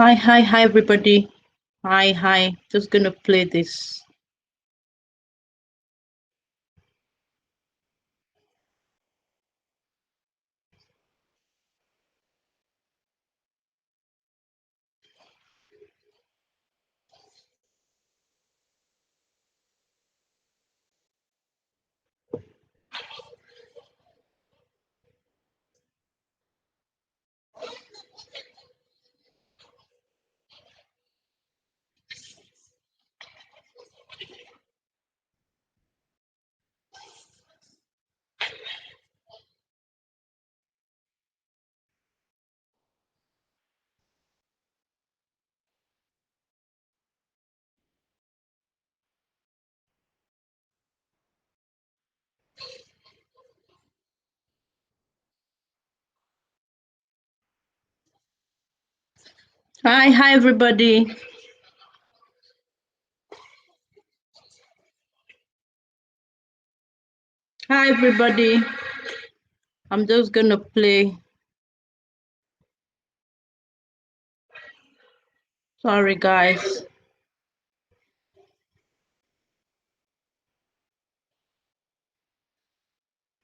Hi, everybody. Hi. Just gonna play this. Hi, everybody. Hi, everybody. I'm just gonna play. Sorry, guys.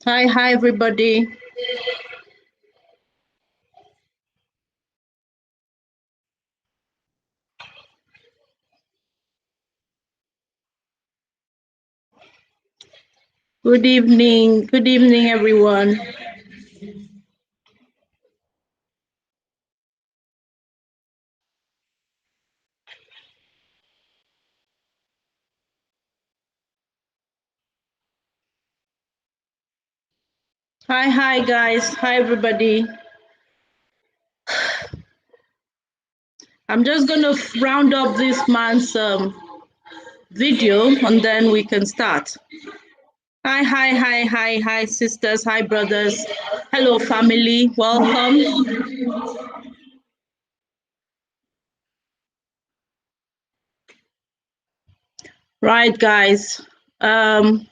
Hi, everybody. Good evening. Good evening, everyone. Hi, guys. Hi, everybody. I'm just gonna round up this man's video, and then we can start. Hi, sisters. Hi, brothers. Hello, family. Welcome. Right, guys. Hi,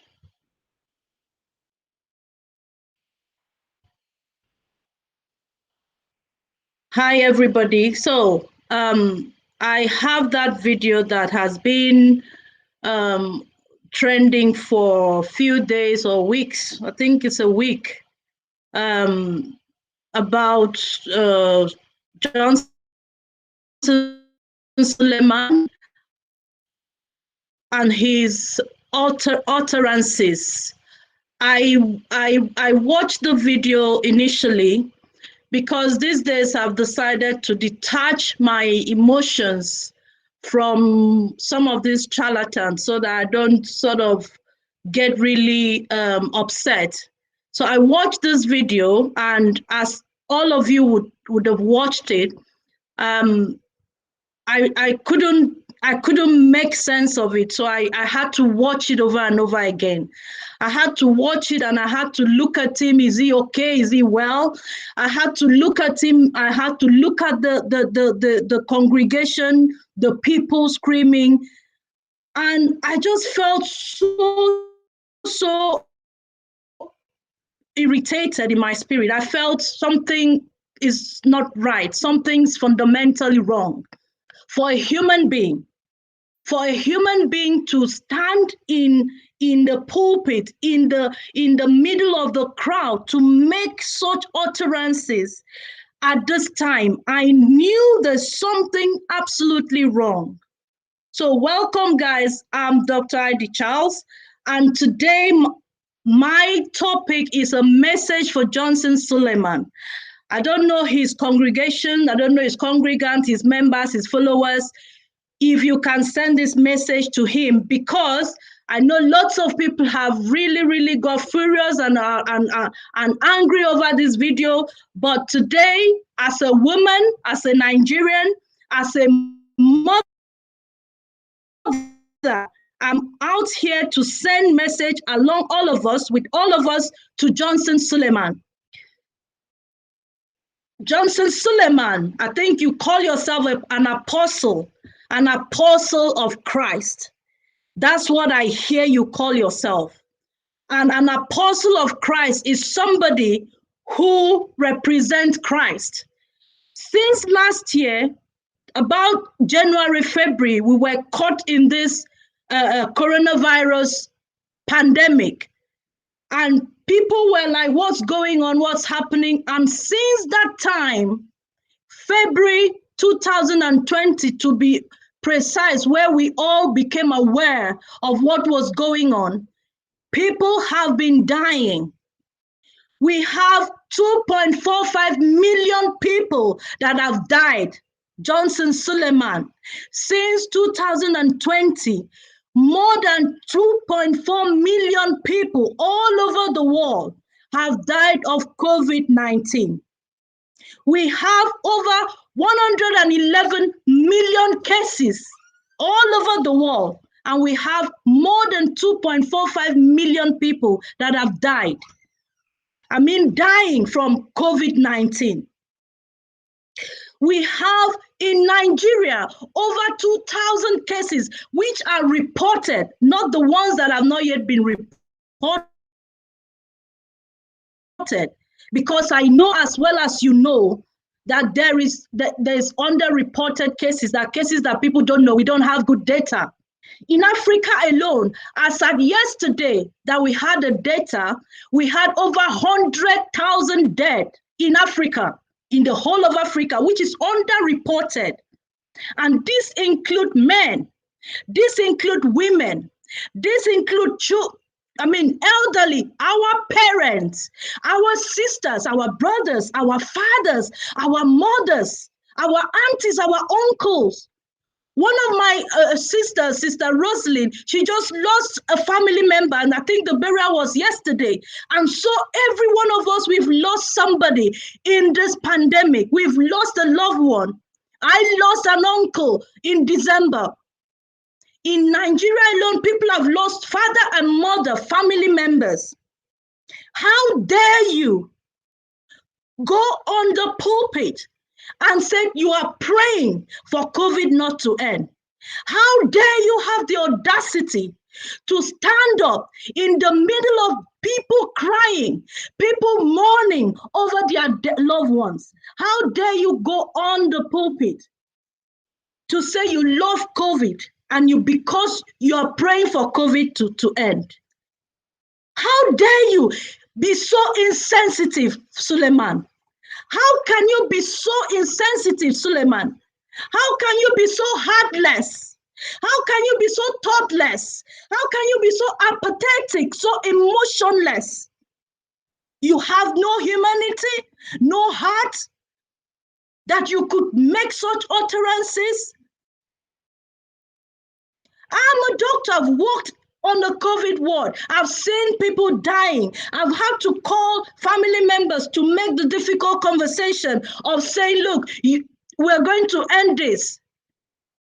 everybody. So, I have that video that has been um, trending for a few days or weeks. I think it's a week, about Johnson Suleiman and his utterances. I watched the video initially because these days I've decided to detach my emotions from some of these charlatans so that I don't sort of get really upset. So I watched this video, and as all of you would have watched it, um, I couldn't make sense of it. So I had to watch it over and over again. I had to watch it and I had to look at him. Is he okay? Is he well? I had to look at him. I had to look at the congregation, the people screaming. And I just felt so irritated in my spirit. I felt something is not right. Something's fundamentally wrong for a human being. For a human being to stand in the pulpit, in the middle of the crowd, to make such utterances at this time, I knew there's something absolutely wrong. So welcome, guys. I'm Dr. Ida Charles, and today my topic is a message for Johnson Suleiman. I don't know his congregation, I don't know his congregants, his members, his followers. If you can send this message to him, because I know lots of people have really got furious and angry over this video. But today, as a woman, as a Nigerian, as a mother, I'm out here to send message along all of us, with all of us, to Johnson Suleiman. Johnson Suleiman, I think you call yourself an apostle of Christ. That's what I hear you call yourself. And an apostle of Christ is somebody who represents Christ. Since last year, about January, February, we were caught in this coronavirus pandemic. And people were like, what's going on? What's happening? And since that time, February 2020 to be precise, where we all became aware of what was going on, people have been dying. We have 2.45 million people that have died. Johnson Suleiman. Since 2020, more than 2.4 million people all over the world have died of COVID-19. We have over 111 million cases all over the world, and we have more than 2.45 million people that have died. I mean, dying from COVID-19. We have in Nigeria over 2,000 cases which are reported, not the ones that have not yet been reported. Because I know as well as you know that there's underreported cases, cases that people don't know. We don't have good data. In Africa alone, as at yesterday that we had the data, we had over 100,000 dead in Africa, in the whole of Africa, which is underreported. And this include men, this include women, this include elderly, our parents, our sisters, our brothers, our fathers, our mothers, our aunties, our uncles. One of my sisters, Sister Rosalind, she just lost a family member, and I think the burial was yesterday. And so every one of us, we've lost somebody in this pandemic. We've lost a loved one. I lost an uncle in December. In Nigeria alone, people have lost father and mother, family members. How dare you go on the pulpit and say you are praying for COVID not to end? How dare you have the audacity to stand up in the middle of people crying, people mourning over their loved ones? How dare you go on the pulpit to say you love COVID and because you are praying for COVID to end? How dare you be so insensitive, Suleiman? How can you be so insensitive, Suleiman? How can you be so heartless? How can you be so thoughtless? How can you be so apathetic, so emotionless? You have no humanity, no heart, that you could make such utterances? I'm a doctor. I've worked on the COVID ward. I've seen people dying. I've had to call family members to make the difficult conversation of saying, look, we're going to end this.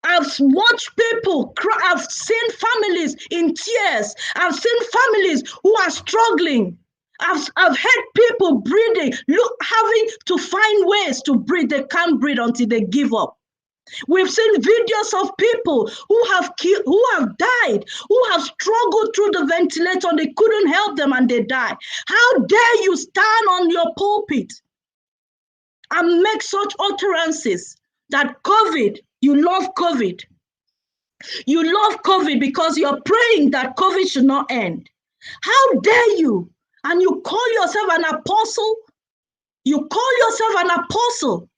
I've watched people cry. I've seen families in tears. I've seen families who are struggling. I've heard people breathing, having to find ways to breathe. They can't breathe until they give up. We've seen videos of people who have died, who have struggled through the ventilator. They couldn't help them and they died. How dare you stand on your pulpit and make such utterances that COVID, you love COVID. You love COVID because you're praying that COVID should not end. How dare you? And you call yourself an apostle? You call yourself an apostle?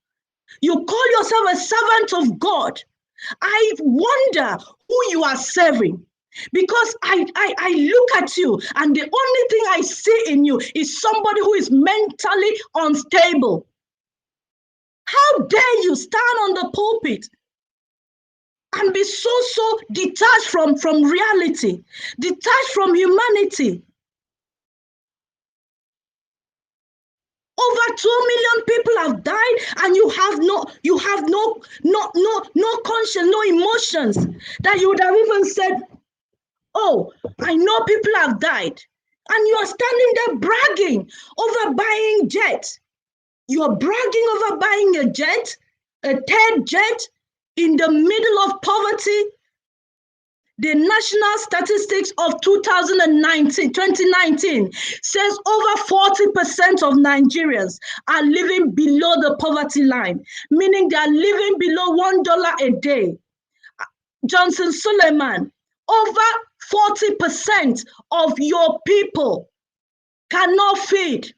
You call yourself a servant of God? I wonder who you are serving, because I look at you and the only thing I see in you is somebody who is mentally unstable. How dare you stand on the pulpit and be so detached from reality, detached from humanity? Over 2 million people have died, and you have no conscience, no emotions, that you would have even said, oh, I know people have died. And you are standing there bragging over buying jet. You are bragging over buying a jet, a third jet, in the middle of poverty. The national statistics of 2019 says over 40% of Nigerians are living below the poverty line, meaning they are living below $1 a day. Johnson Suleiman, over 40% of your people cannot feed,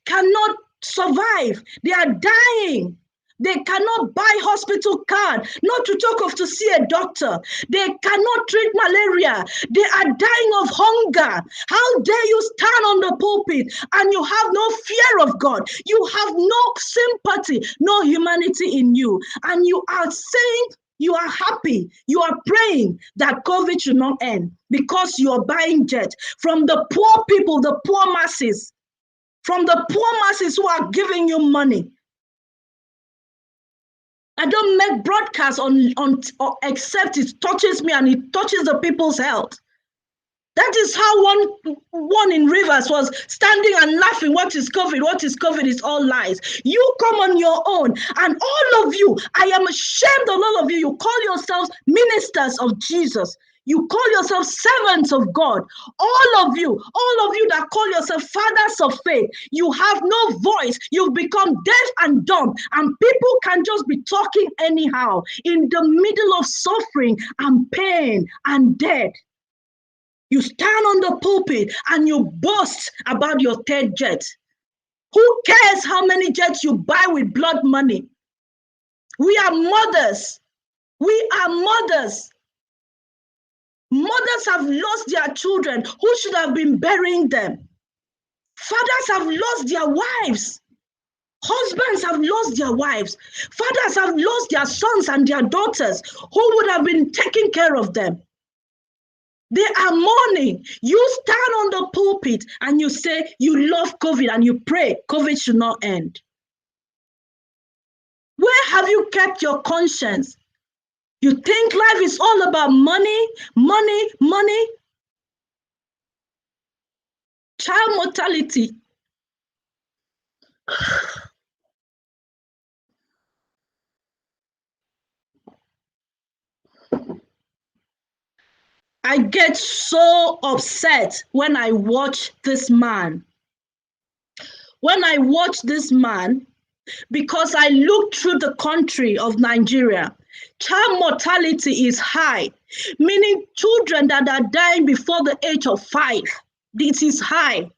cannot survive. They are dying. They cannot buy hospital card, not to talk of to see a doctor. They cannot treat malaria. They are dying of hunger. How dare you stand on the pulpit and you have no fear of God? You have no sympathy, no humanity in you. And you are saying you are happy. You are praying that COVID should not end because you are buying jet from the poor people, the poor masses, from the poor masses who are giving you money. I don't make broadcasts on except it touches me and it touches the people's health. That is how one in Rivers was standing and laughing. What is COVID? What is COVID? It's all lies. You come on your own, and all of you, I am ashamed of all of you. You call yourselves ministers of Jesus. You call yourselves servants of God. All of you that call yourself fathers of faith, you have no voice. You've become deaf and dumb, and people can just be talking anyhow in the middle of suffering and pain and death. You stand on the pulpit and you boast about your third jet. Who cares how many jets you buy with blood money? We are mothers. We are mothers. Mothers have lost their children who should have been burying them. Fathers have lost their wives. Husbands have lost their wives. Fathers have lost their sons and their daughters who would have been taking care of them. They are mourning. You stand on the pulpit and you say you love COVID and you pray COVID should not end. Where have you kept your conscience? You think life is all about money, money, money? Child mortality. I get so upset when I watch this man. When I watch this man, because I look through the country of Nigeria, child mortality is high, meaning children that are dying before the age of 5. This is high.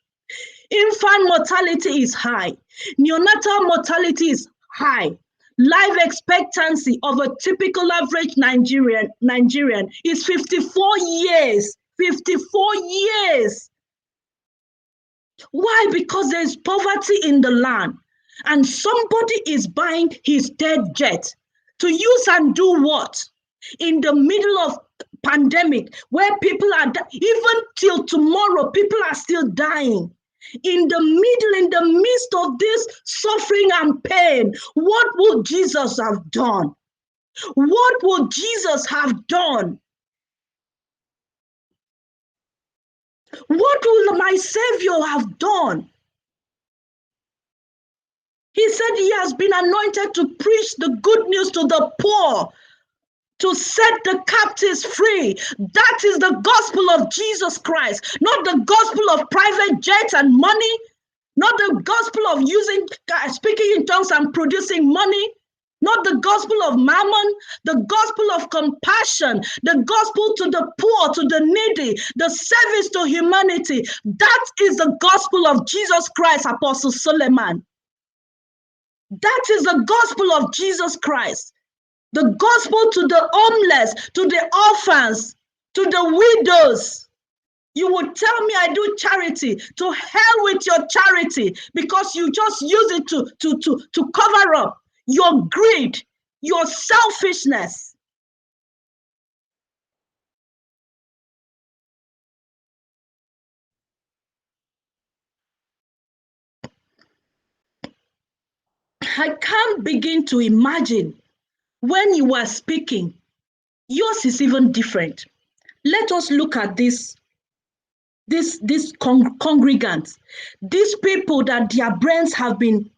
Infant mortality is high. Neonatal mortality is high. Life expectancy of a typical average Nigerian is 54 years. 54 years. Why? Because there's poverty in the land. And somebody is buying his third jet to use and do what? In the middle of pandemic, where people are even till tomorrow, people are still dying. In the midst of this suffering and pain, what would Jesus have done? What would Jesus have done? What will my Savior have done? He said he has been anointed to preach the good news to the poor, to set the captives free. That is the gospel of Jesus Christ, not the gospel of private jets and money, not the gospel of speaking in tongues and producing money, not the gospel of mammon, the gospel of compassion, the gospel to the poor, to the needy, the service to humanity. That is the gospel of Jesus Christ, Apostle Suleiman. That is the gospel of Jesus Christ. The gospel to the homeless, to the orphans, to the widows. You would tell me I do charity. To hell with your charity, because you just use it to cover up your greed, your selfishness. I can't begin to imagine when you are speaking. Yours is even different. Let us look at this congregants, these people that their brains have been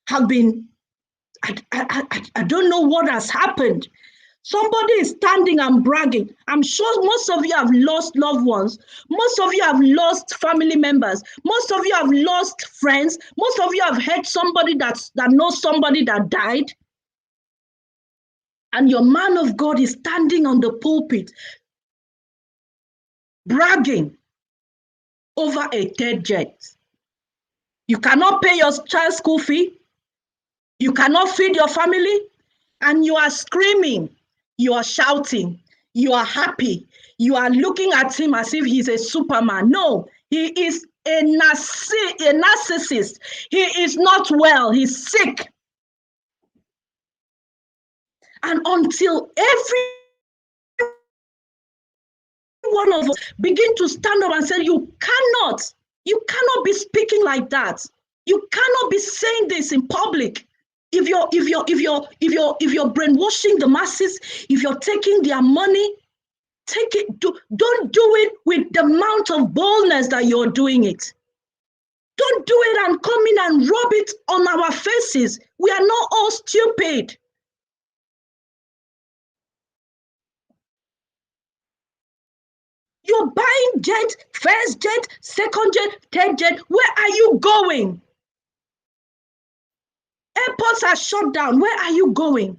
I don't know what has happened. Somebody is standing and bragging. I'm sure most of you have lost loved ones. Most of you have lost family members. Most of you have lost friends. Most of you have heard somebody that knows somebody that died. And your man of God is standing on the pulpit, bragging over a third jet. You cannot pay your child's school fee. You cannot feed your family. And you are screaming. You are shouting. You are happy. You are looking at him as if he's a Superman. No, he is a narcissist. He is not well. He's sick. And until every one of us begin to stand up and say, you cannot be speaking like that. You cannot be saying this in public. If you're brainwashing the masses, if you're taking their money, take it. Don't do it with the amount of boldness that you're doing it. Don't do it and come in and rub it on our faces. We are not all stupid. You're buying jet, first jet, second jet, third jet. Where are you going? Airports are shut down. Where are you going?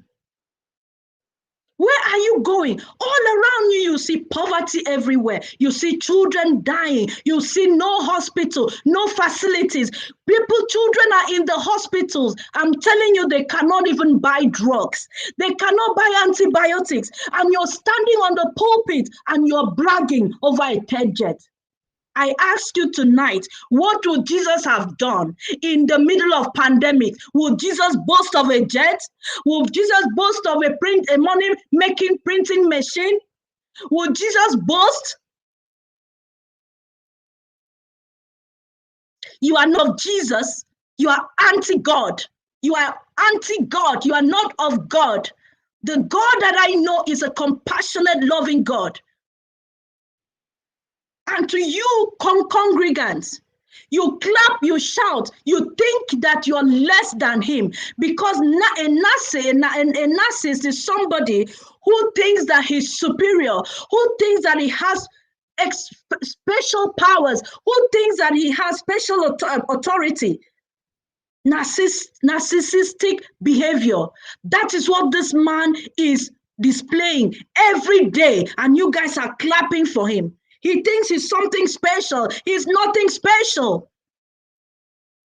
Where are you going? All around you, you see poverty everywhere. You see children dying. You see no hospital, no facilities. Children are in the hospitals. I'm telling you, they cannot even buy drugs. They cannot buy antibiotics. And you're standing on the pulpit and you're bragging over a third jet. I ask you tonight, what would Jesus have done in the middle of pandemic? Would Jesus boast of a jet? Would Jesus boast of a money-making printing machine? Would Jesus boast? You are not of Jesus. You are anti-God. You are anti-God. You are not of God. The God that I know is a compassionate, loving God. And to you, congregants, you clap, you shout, you think that you're less than him, because a narcissist is somebody who thinks that he's superior, who thinks that he has special powers, who thinks that he has special authority. Narcissistic behavior. That is what this man is displaying every day, and you guys are clapping for him. He thinks he's something special. He's nothing special.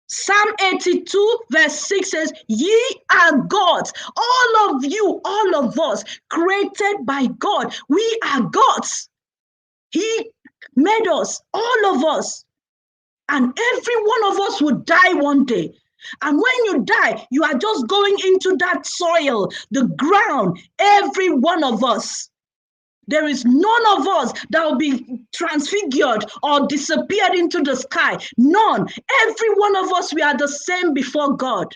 Psalm 82 verse 6 says, ye are gods. All of you, all of us, created by God. We are gods. He made us, all of us. And every one of us would die one day. And when you die, you are just going into that soil, the ground, every one of us. There is none of us that will be transfigured or disappeared into the sky. None. Every one of us, we are the same before God.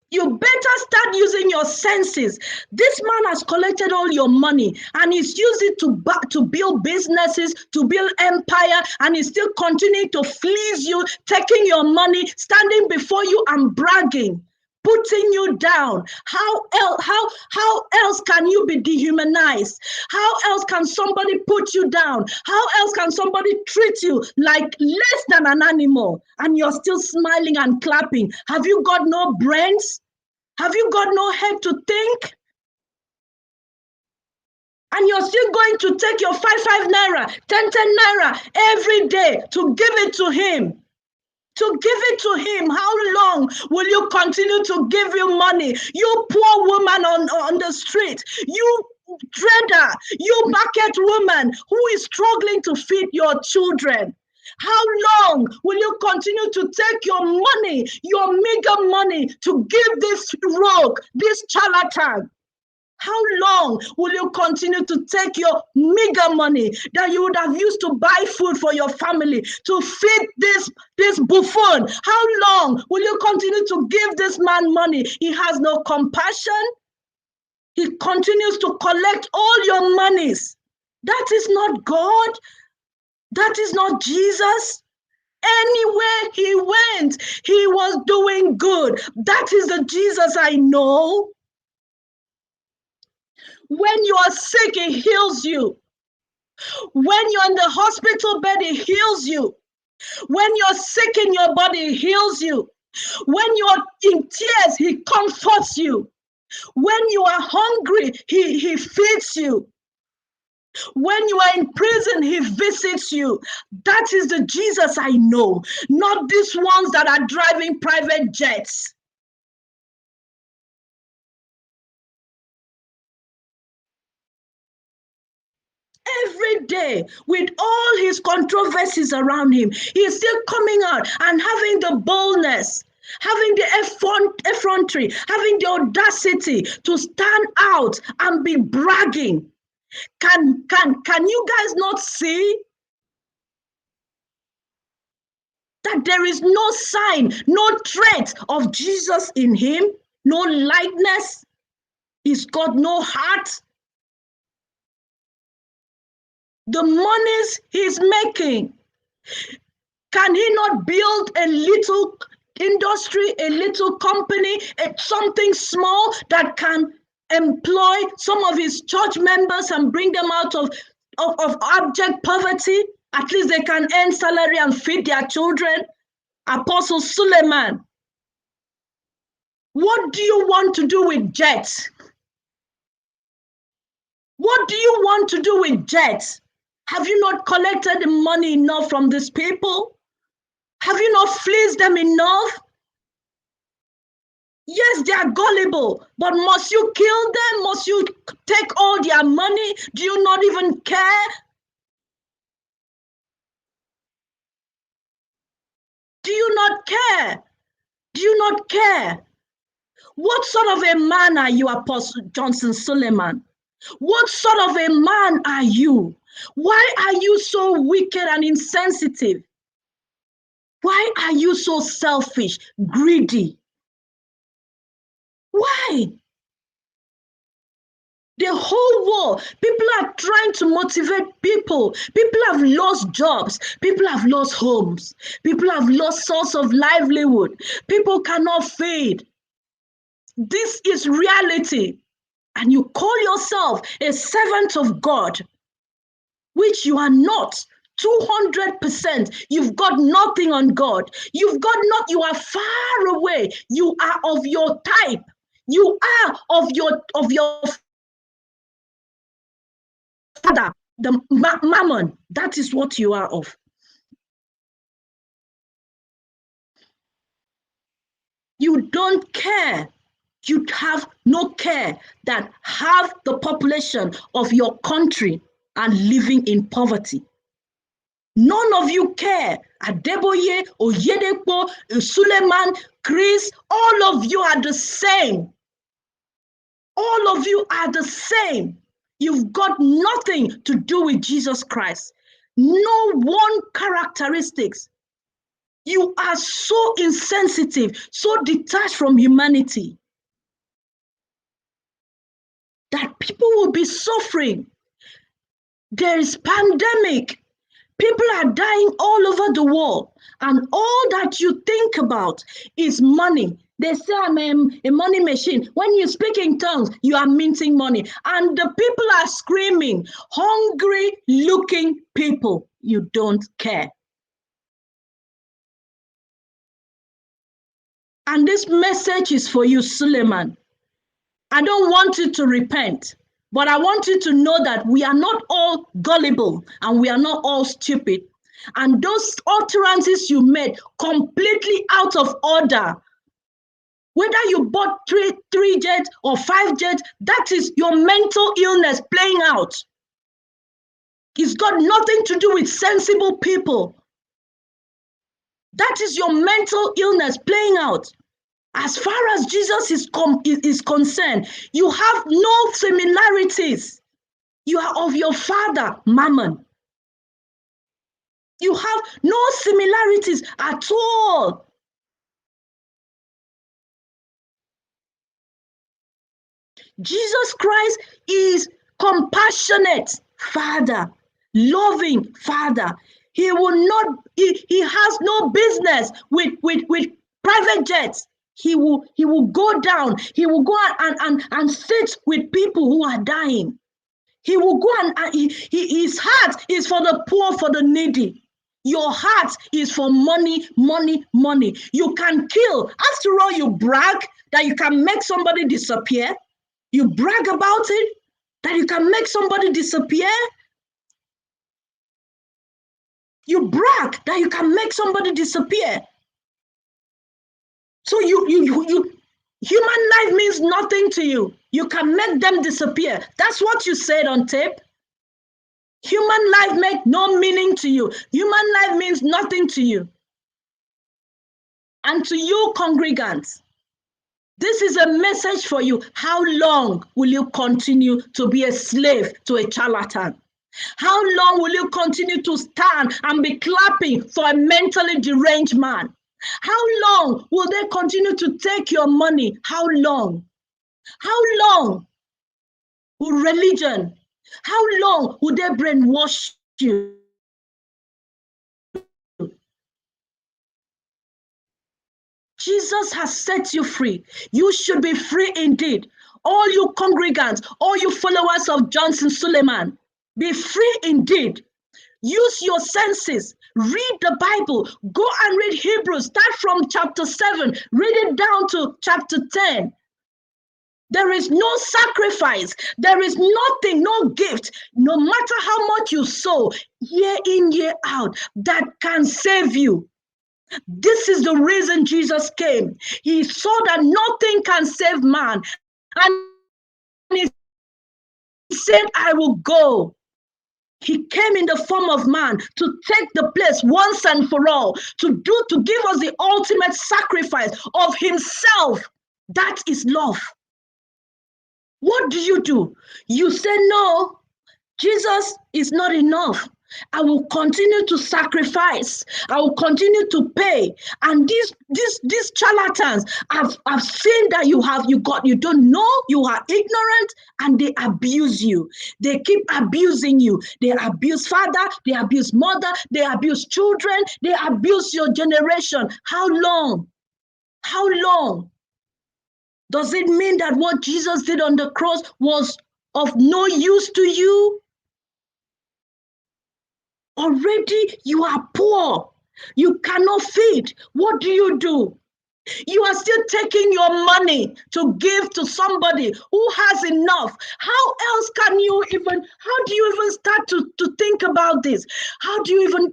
You better start using your senses. This man has collected all your money and he's used it to build businesses, to build empire, and he's still continuing to fleece you, taking your money, standing before you and bragging, putting you down. How else can you be dehumanized? How else can somebody put you down? How else can somebody treat you like less than an animal and you're still smiling and clapping? Have you got no brains? Have you got no head to think? And you're still going to take your 5 naira, 10 naira every day to give it to him. To give it to him. How long will you continue to give you money? You poor woman on the street. You trader. You market woman who is struggling to feed your children. How long will you continue to take your money, your meager money, to give this rogue, this charlatan? How long will you continue to take your meager money that you would have used to buy food for your family, to feed this buffoon? How long will you continue to give this man money? He has no compassion. He continues to collect all your monies. That is not God. That is not Jesus. Anywhere he went, he was doing good. That is the Jesus I know. When you are sick, he heals you. When you're in the hospital bed, he heals you. When you're sick in your body, he heals you. When you're in tears, he comforts you. When you are hungry, he feeds you. When you are in prison, he visits you. That is the Jesus I know, not these ones that are driving private jets. Every day, with all his controversies around him, he is still coming out and having the boldness, having the effrontery, having the audacity to stand out and be bragging. Can you guys not see that there is no sign, no trait of Jesus in him? No likeness? He's got no heart. The monies he's making, can he not build a little industry, a little company, something small that can employ some of his church members and bring them out of abject poverty? At least they can earn salary and feed their children. Apostle Suleiman, what do you want to do with jets? What do you want to do with jets? Have you not collected the money enough from these people? Have you not fleeced them enough? Yes, they are gullible, but must you kill them? Must you take all their money? Do you not even care? Do you not care? Do you not care? What sort of a man are you, Apostle Johnson Suleiman? What sort of a man are you? Why are you so wicked and insensitive? Why are you so selfish, greedy? Why? The whole world, people are trying to motivate people. People have lost jobs. People have lost homes. People have lost source of livelihood. People cannot feed. This is reality. And you call yourself a servant of God, which you are not. 200%. You've got nothing on God. You are far away. You are of your type. You are of your father, the mammon. That is what you are of. You don't care. You have no care that half the population of your country are living in poverty. None of you care. Adeboye, Oyedepo, Suleiman, Chris, all of you are the same. All of you are the same. You've got nothing to do with Jesus Christ. No one characteristics. You are so insensitive, so detached from humanity that people will be suffering. There is pandemic. People are dying all over the world, and all that you think about is money. They say I'm a money machine. When you speak in tongues, you are minting money. And the people are screaming, hungry looking people. You don't care. And this message is for you, Suleiman. I don't want you to repent, but I want you to know that we are not all gullible and we are not all stupid. And those utterances you made completely out of order, whether you bought three jets or 5 jets, that is your mental illness playing out. It's got nothing to do with sensible people. That is your mental illness playing out. As far as Jesus is concerned, you have no similarities. You are of your father, Mammon. You have no similarities at all. Jesus Christ is compassionate Father, loving Father. He will not, he has no business with private jets. He will go down. He will go and sit with people who are dying. He will go his heart is for the poor, for the needy. Your heart is for money, money, money. You can kill. After all, you brag that you can make somebody disappear. You brag about it, that you can make somebody disappear. You brag that you can make somebody disappear. So human life means nothing to you. You can make them disappear. That's what you said on tape. Human life makes no meaning to you. Human life means nothing to you. And to you, congregants, this is a message for you. How long will you continue to be a slave to a charlatan? How long will you continue to stand and be clapping for a mentally deranged man? How long will they continue to take your money? How long? How long will religion? How long will they brainwash you? Jesus has set you free. You should be free indeed. All you congregants, all you followers of Johnson Suleiman, be free indeed. Use your senses. Read the Bible. Go and read Hebrews. Start from chapter 7. Read it down to chapter 10. There is no sacrifice. There is nothing, no gift, no matter how much you sow, year in, year out, that can save you. This is the reason Jesus came. He saw that nothing can save man. And he said, I will go. He came in the form of man to take the place once and for all, to give us the ultimate sacrifice of himself. That is love. What do? You say, no, Jesus is not enough. I will continue to sacrifice. I will continue to pay. And these charlatans, I've seen that you don't know, you are ignorant, and they abuse you. They keep abusing you. They abuse father, they abuse mother, they abuse children, they abuse your generation. How long? How long? Does it mean that what Jesus did on the cross was of no use to you? Already you are poor. You cannot feed. What do? You are still taking your money to give to somebody who has enough. How else how do you even start to think about this? How do you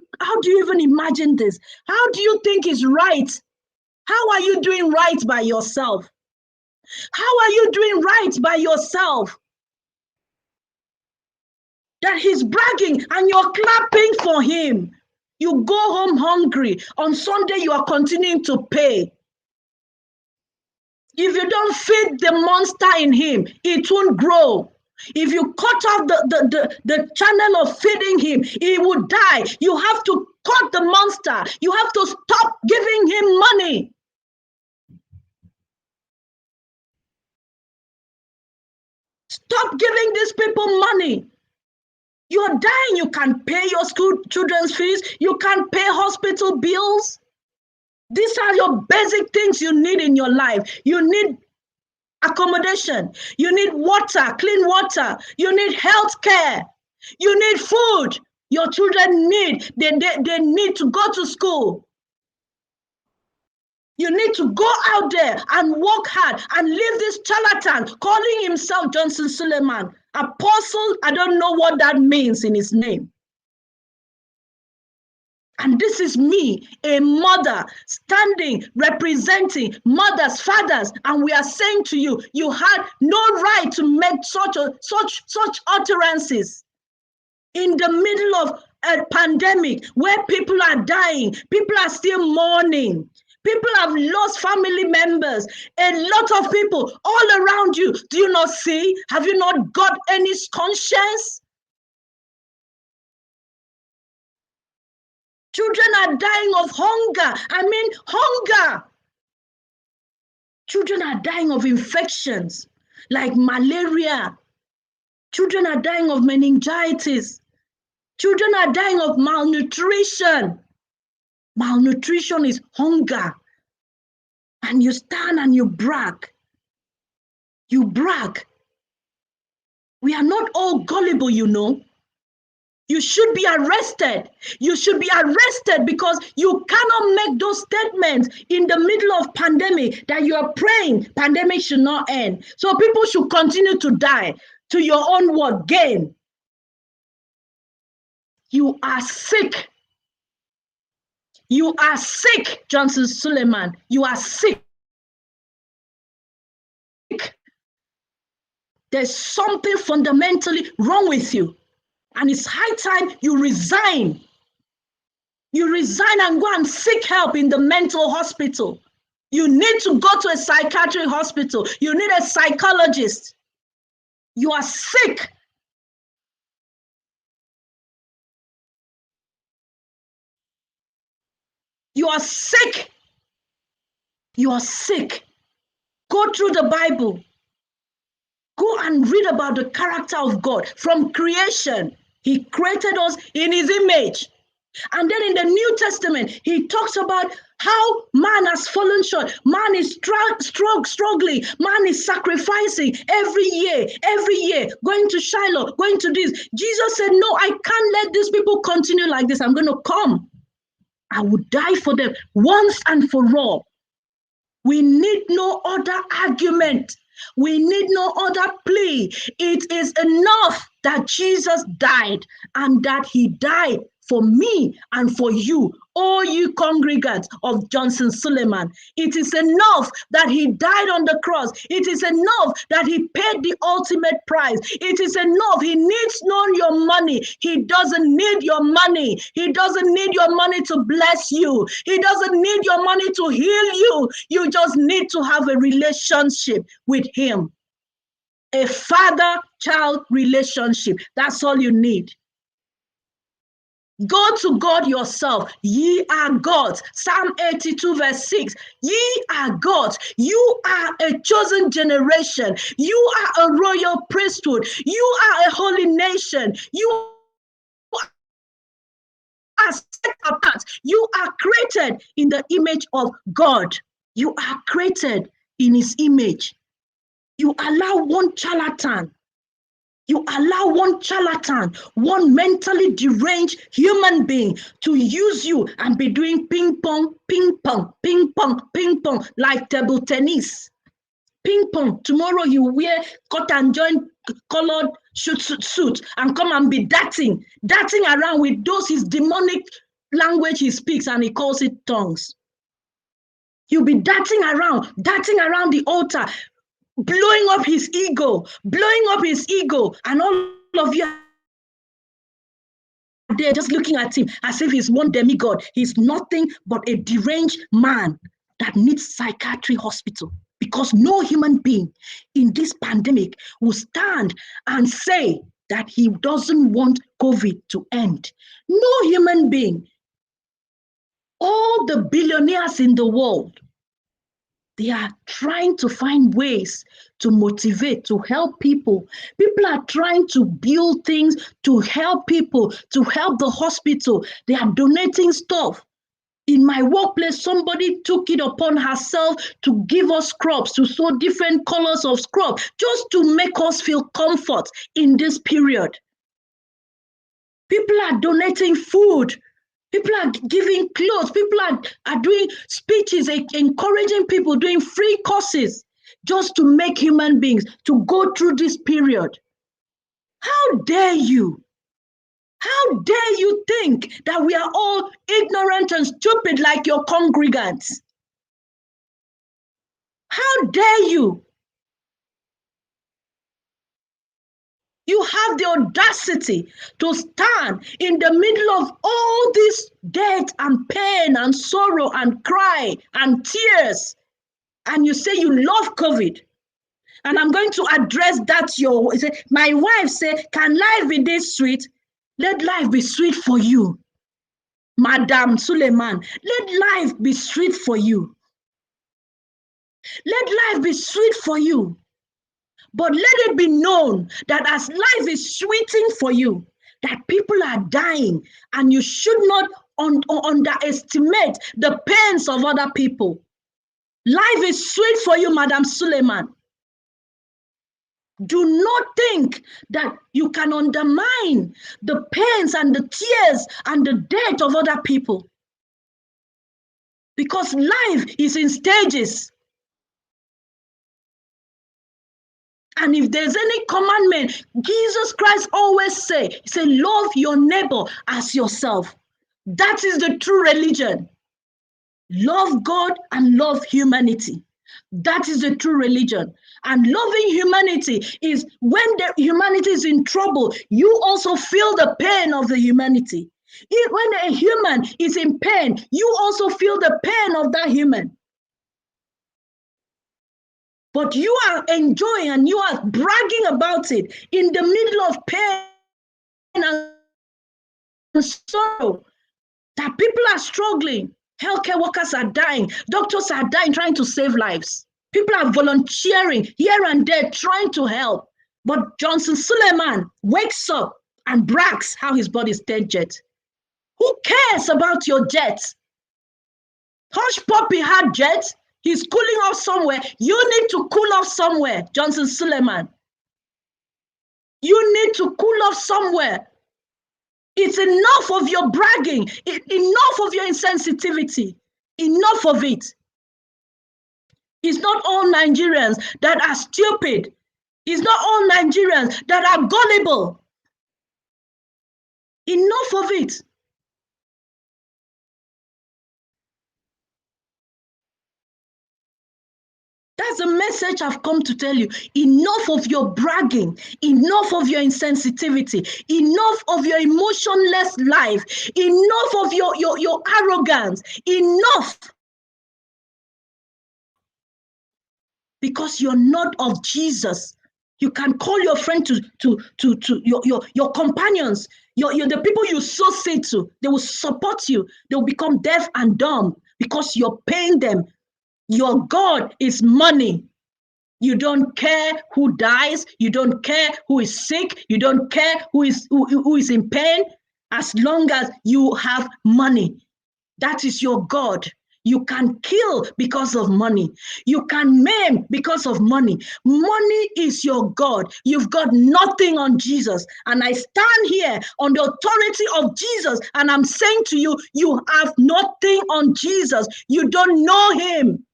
even imagine this? How do you think is right? How are you doing right by yourself? How are you doing right by yourself? That he's bragging and you're clapping for him. You go home hungry. On Sunday, you are continuing to pay. If you don't feed the monster in him, it won't grow. If you cut off the channel of feeding him, he will die. You have to cut the monster. You have to stop giving him money. Stop giving these people money. You're dying. You can't pay your children's fees. You can't pay hospital bills. These are your basic things you need in your life. You need accommodation. You need water, clean water. You need health care. You need food. Your children need. They need to go to school. You need to go out there and work hard and leave this charlatan calling himself Johnson Suleiman. Apostle, I don't know what that means in his name. And this is me, a mother, standing, representing mothers, fathers, and we are saying to you, you had no right to make such utterances in the middle of a pandemic where people are dying, people are still mourning. People have lost family members. A lot of people all around you. Do you not see? Have you not got any conscience? Children are dying of hunger. I mean, hunger. Children are dying of infections like malaria. Children are dying of meningitis. Children are dying of malnutrition. Malnutrition is hunger. and you stand and you brag. You brag. We are not all gullible, you know. You should be arrested. You should be arrested because you cannot make those statements in the middle of pandemic that you are praying pandemic should not end. So people should continue to die to your own word gain. You are sick. You are sick, Johnson Suleiman. You are sick. There's something fundamentally wrong with you. And it's high time you resign. You resign and go and seek help in the mental hospital. You need to go to a psychiatric hospital. You need a psychologist. You are sick. You are sick. You are sick. Go through the Bible. Go and read about the character of God from creation. He created us in his image. And then in the New Testament, he talks about how man has fallen short. Man is struggling. Man is sacrificing every year, going to Shiloh, going to this. Jesus said, no, I can't let these people continue like this. I'm going to come. I will die for them once and for all. We need no other argument. We need no other plea. It is enough that Jesus died and that he died for me and for you, all you congregants of Johnson Suleiman. It is enough that he died on the cross. It is enough that he paid the ultimate price. It is enough. He needs not your money. He doesn't need your money. He doesn't need your money to bless you. He doesn't need your money to heal you. You just need to have a relationship with him. A father-child relationship. That's all you need. Go to God yourself. Ye are gods. Psalm 82 verse 6. Ye are gods. You are a chosen generation. You are a royal priesthood. You are a holy nation. You are set apart. You are created in the image of God. You are created in his image. You allow one charlatan, one mentally deranged human being to use you and be doing ping pong, like table tennis. Ping pong. Tomorrow you wear cut and join colored suit and come and be darting around with those his demonic language he speaks and he calls it tongues. You'll be darting around the altar, blowing up his ego, and all of you are there just looking at him as if he's one demigod. He's nothing but a deranged man that needs psychiatric hospital, because no human being in this pandemic will stand and say that he doesn't want COVID to end. No human being. All the billionaires in the world, they are trying to find ways to motivate, to help people. People are trying to build things to help people, to help the hospital. They are donating stuff. In my workplace, somebody took it upon herself to give us scrubs, to sew different colors of scrub, just to make us feel comfort in this period. People are donating food. People are giving clothes. People are doing speeches, encouraging people, doing free courses just to make human beings to go through this period. How dare you? How dare you think that we are all ignorant and stupid like your congregants? How dare you? You have the audacity to stand in the middle of all this death and pain and sorrow and cry and tears, and you say you love COVID. And I'm going to address that. My wife said, can life be this sweet? Let life be sweet for you. Madam Suleiman, let life be sweet for you. Let life be sweet for you. But let it be known that as life is sweeting for you, that people are dying, and you should not underestimate the pains of other people. Life is sweet for you, Madam Suleiman. Do not think that you can undermine the pains and the tears and the death of other people. Because life is in stages. And if there's any commandment, Jesus Christ always say, love your neighbor as yourself. That is the true religion. Love God and love humanity. That is the true religion. And loving humanity is when the humanity is in trouble, you also feel the pain of the humanity. When a human is in pain, you also feel the pain of that human. But you are enjoying and you are bragging about it in the middle of pain and sorrow, that people are struggling. Healthcare workers are dying. Doctors are dying trying to save lives. People are volunteering here and there trying to help. But Johnson Suleiman wakes up and brags how his body is dead jet. Who cares about your jet? Hush Puppy had jet. He's cooling off somewhere. You need to cool off somewhere, Johnson Suleiman. You need to cool off somewhere. It's enough of your bragging, enough of your insensitivity, enough of it. It's not all Nigerians that are stupid. It's not all Nigerians that are gullible. Enough of it. That's the message I've come to tell you. Enough of your bragging, enough of your insensitivity, enough of your emotionless life, enough of your arrogance, enough. Because you're not of Jesus. You can call your friend to your companions, the people you associate to. They will support you. They will become deaf and dumb because you're paying them. Your God is money. You don't care who dies. You don't care who is sick. You don't care who is in pain. As long as you have money, that is your God. You can kill because of money. You can maim because of money. Money is your God. You've got nothing on Jesus. And I stand here on the authority of Jesus. And I'm saying to you, you have nothing on Jesus. You don't know him.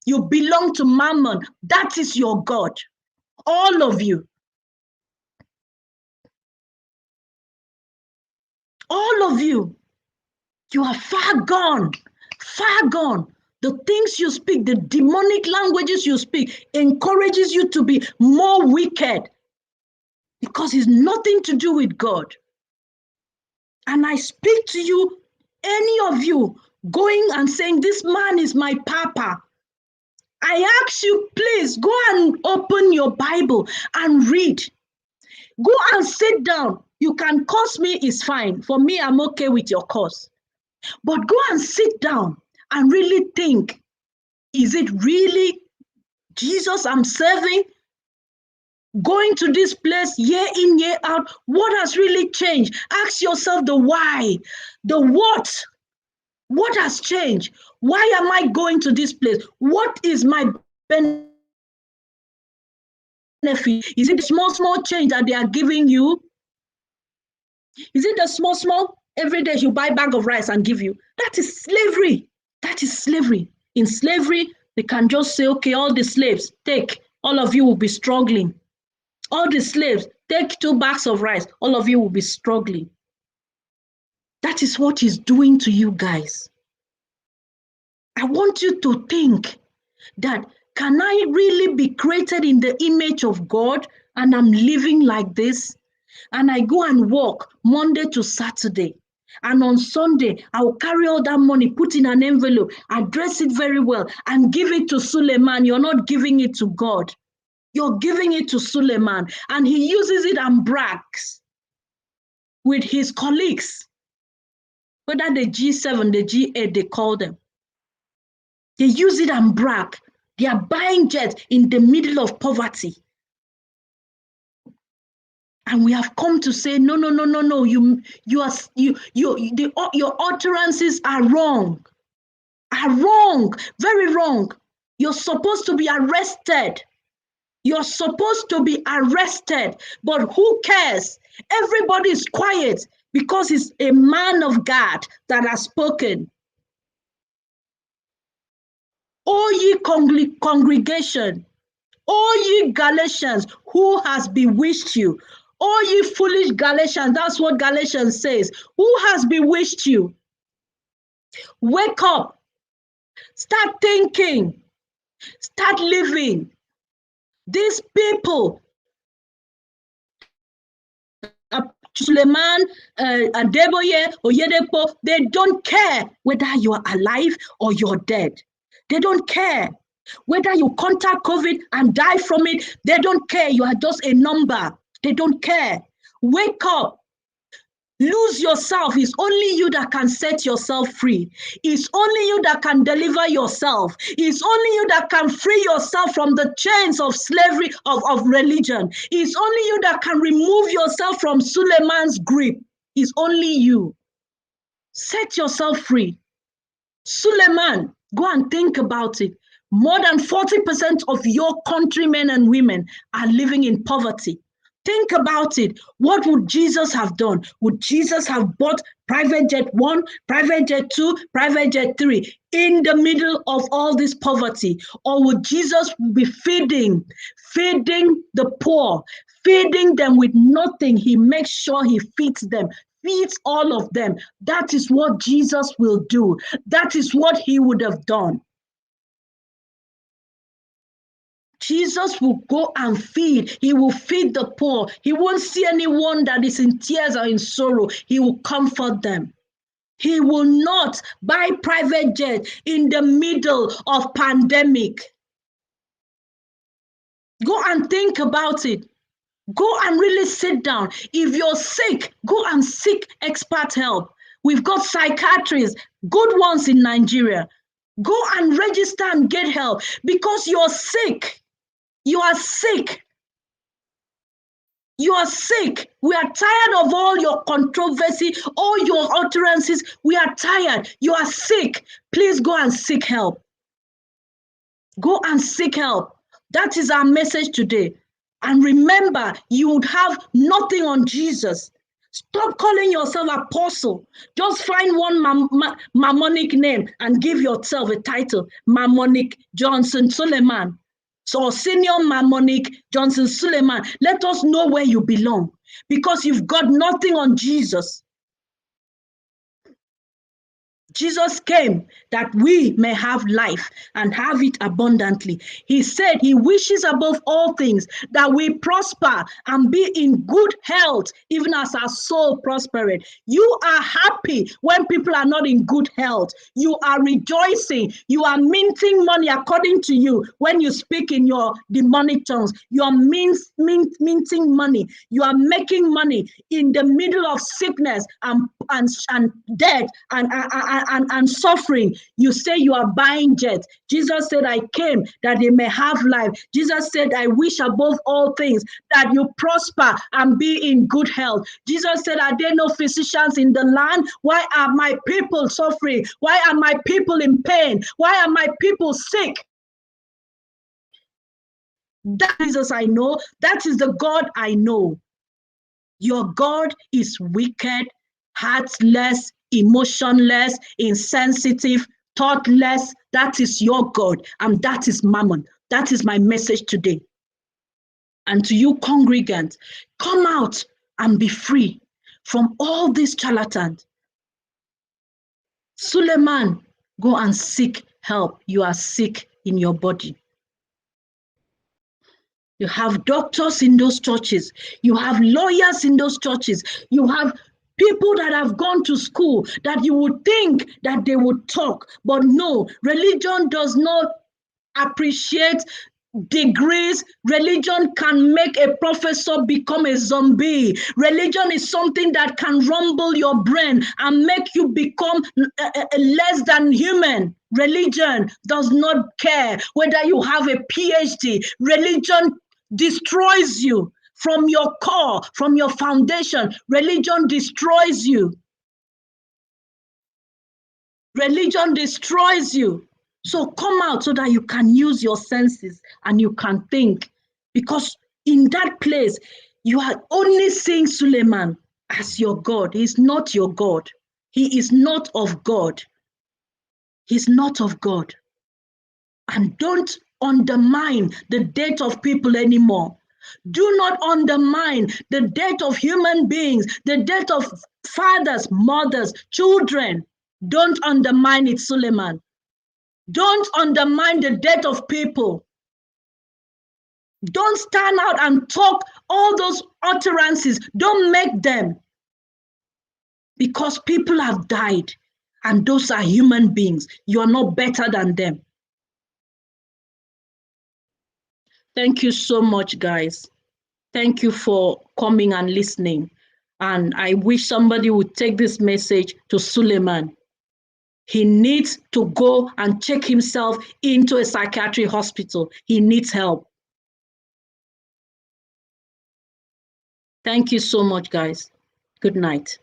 You belong to Mammon. That is your God. All of you. All of you. You are far gone. Far gone. The things you speak, the demonic languages you speak, encourages you to be more wicked because it's nothing to do with God. And I speak to you, any of you going and saying, this man is my papa. I ask you, please go and open your Bible and read. Go and sit down. You can curse me, it's fine. For me, I'm okay with your curse. But go and sit down and really think, is it really Jesus I'm serving? Going to this place year in, year out, what has really changed? Ask yourself the why, the what. What has changed? Why am I going to this place? What is my benefit? Is it the small change that they are giving you? Is it the small? Every day you buy a bag of rice and give you. That is slavery. That is slavery. In slavery, they can just say, okay, all the slaves, take. All of you will be struggling. All the slaves, take 2 bags of rice. All of you will be struggling. That is what he's doing to you guys. I want you to think that, can I really be created in the image of God and I'm living like this? And I go and work Monday to Saturday. And on Sunday, I will carry all that money, put in an envelope, address it very well, and give it to Suleiman. You're not giving it to God. You're giving it to Suleiman. And he uses it and brags with his colleagues. Whether the G7, the G8, they call them. They use it and brag. They are buying jets in the middle of poverty. And we have come to say, no. Your utterances are wrong. Are wrong, very wrong. You're supposed to be arrested. You're supposed to be arrested, but who cares? Everybody is quiet because it's a man of God that has spoken. O ye congregation, O ye Galatians, who has bewitched you? O ye foolish Galatians, that's what Galatians says. Who has bewitched you? Wake up, start thinking, start living. These people, Suleiman, Adeboye, Oyedepo, they don't care whether you are alive or you're dead. They don't care whether you contact COVID and die from it. They don't care. You are just a number. They don't care. Wake up. Lose yourself. It's only you that can set yourself free. It's only you that can deliver yourself. It's only you that can free yourself from the chains of slavery of religion. It's only you that can remove yourself from Suleiman's grip. It's only you. Set yourself free. Suleiman, go and think about it. More than 40% of your countrymen and women are living in poverty. Think about it. What would Jesus have done? Would Jesus have bought private jet 1, private jet 2, private jet 3 in the middle of all this poverty? Or would Jesus be feeding the poor, feeding them with nothing? He makes sure he feeds them, feeds all of them. That is what Jesus will do. That is what he would have done. Jesus will go and feed. He will feed the poor. He won't see anyone that is in tears or in sorrow. He will comfort them. He will not buy private jet in the middle of pandemic. Go and think about it. Go and really sit down. If you're sick, go and seek expert help. We've got psychiatrists, good ones in Nigeria. Go and register and get help because you're sick. You are sick. You are sick. We are tired of all your controversy, all your utterances. We are tired. You are sick. Please go and seek help. Go and seek help. That is our message today. And remember, you would have nothing on Jesus. Stop calling yourself apostle. Just find one mammonic name and give yourself a title. Mammonic Johnson Suleiman. So senior mammonic Johnson Suleiman. Let us know where you belong because you've got nothing on Jesus. Jesus came that we may have life and have it abundantly. He said he wishes above all things that we prosper and be in good health, even as our soul prospered. You are happy when people are not in good health. You are rejoicing. You are minting money according to you. When you speak in your demonic tongues, you are minting money. You are making money in the middle of sickness and death and suffering. You say you are buying jets. Jesus said, I came that they may have life. Jesus said, I wish above all things that you prosper and be in good health. Jesus said, are there no physicians in the land? Why are my people suffering? Why are my people in pain? Why are my people sick? That Jesus I know. That is the God I know. Your God is wicked, heartless, emotionless, insensitive, thoughtless. That is your God, and that is Mammon. That is my message today. And to you congregants, come out and be free from all these charlatans. Suleiman, go and seek help. You are sick in your body. You have doctors in those churches. You have lawyers in those churches. You have people that have gone to school that you would think that they would talk. But no, religion does not appreciate degrees. Religion can make a professor become a zombie. Religion is something that can rumble your brain and make you become less than human. Religion does not care whether you have a PhD. Religion destroys you from your core, from your foundation. Religion destroys you. Religion destroys you. So come out so that you can use your senses and you can think. Because in that place, you are only seeing Suleiman as your God. He's not your God. He is not of God. He's not of God. And don't undermine the death of people anymore. Do not undermine the death of human beings, the death of fathers, mothers, children. Don't undermine it, Suleiman. Don't undermine the death of people. Don't stand out and talk all those utterances. Don't make them. Because people have died and those are human beings. You are not better than them. Thank you so much, guys. Thank you for coming and listening. And I wish somebody would take this message to Suleiman. He needs to go and check himself into a psychiatric hospital. He needs help. Thank you so much, guys. Good night.